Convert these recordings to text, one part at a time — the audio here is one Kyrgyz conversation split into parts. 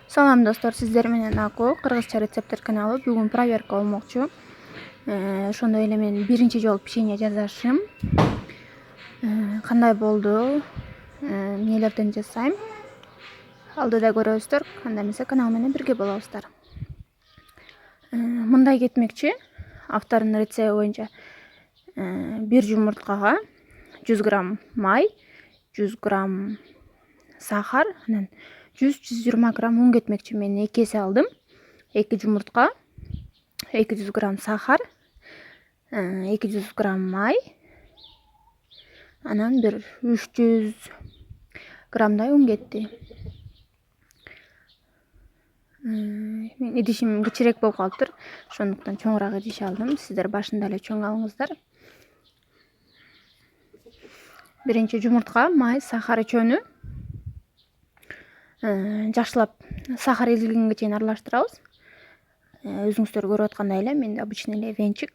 Салам достор, сиздер менен Аку, кыргызча рецепттер каналы. Бүгүн проверка болмокчу. Ошондой эле мен биринчи жолу печенье жасашым. Кандай болду? Эмнелерден жасайм? Алдыда көрөсүздөр. Анда эмесе канал менен бирге болобуздар. Мындай кетмекчи. Автордун рецепти боюнча 1 жумурткага 100 грамм май, 100 грамм сахар, анан 100-120 грамм un кетмекчи. Мен 2 эсе алдым. 2 жумуртка, 200 грамм сахар, 200 грамм май, анан бир 300 граммдай un кетти. Мен идишим кичирээк болуп калыптыр. Ошондуктан чоңураак идиш алдым. Сиздер башында эле чоң алыңыздар. Биринчи жумуртка, май, сахар үчөөнү жакшылап сахар эрилгенге чейин аралаштырабыз. Өзүңүздөр көрүп аткандай эле мен обычный эле венчик.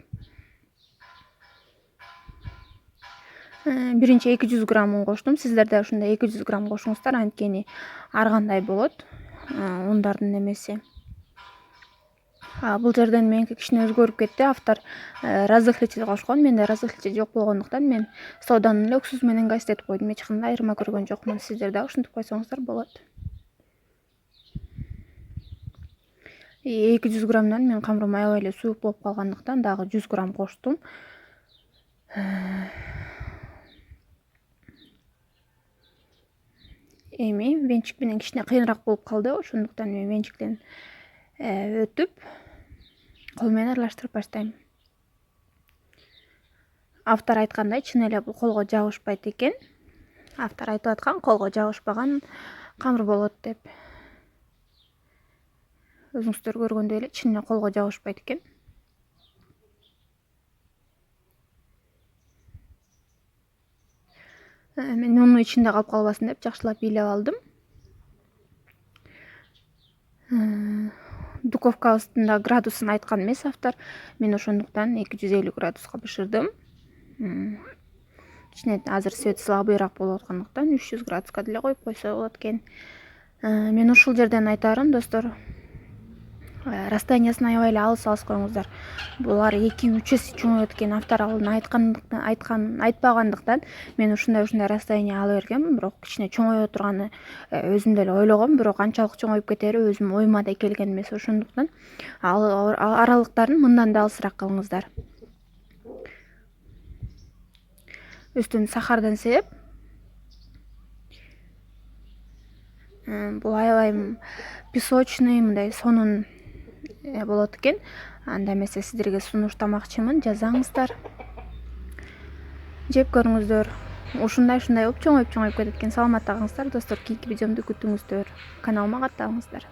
Биринчи 200 грамм un коштум. Сиздер да ушундай 200 грамм кошуңуздар, анткени ар кандай болот ундардын немеси. Бул жерден меники кичине өзгөрүп кетти. Автор разрыхлитель кошкон. Менде разрыхлитель жок болгондуктан мен соданы эле уксус менен гаситетип койдум. Эч кандай айырма көргөн жокмун. Сиздер да ушинтип койсоңуздар болот. 200 граммдан мен камырым аябай эле суук болуп калгандыктан дагы 100 грамм коштум. Эми венчик менен кичине кыйыныраак болуп калды. Ошондуктан мен венчиктен өтүп кол менен аралаштырып баштайм. Автор айткандай, чын эле бул колго жабышпайт экен. Автор айтып аткан колго жабышпаган камыр болот деп. Өзүңүздөр көргөндөй эле чын эле колго жабышпайт экен. Мен унун ичинде калып калбасын деп жакшылап бийлеп алдым. Духовка астында градусын айткан эмес автор. Мен ошондуктан 250 градуска бышырдым. Кичине азыр свет слабыйраак болуп аткандыктан 300 градуска деле коюп койсо болот экен. Мен ушул жерден айтарым достор, расстояниясын аябай эле алыс коюңуздар. Булар 2-3 эсе чоңойот экен. Автор айтпагандыктан мен ушундай расстояние ала бергем. Бирок кичине чоңое турганы өзүм деле ойлогом. Бирок анчалык чоңоюп кетери өзүм оюма да келген эмес. Ошондуктан аралыктарын мындан да алысыраак кылыңыздар. Үстүн сахардан себеп. Бул аябай песочный, мындай сонун болот экен. Анда эмесе сиздерге сунуштамакчымын, жазаңыздар. Жеп көрүңүздөр. Ушундай болуп чоңоюп кетет экен. Саламатта калыңыздар достор. Кийинки видеомду күтүңүздөр. Каналыма катталыңыздар.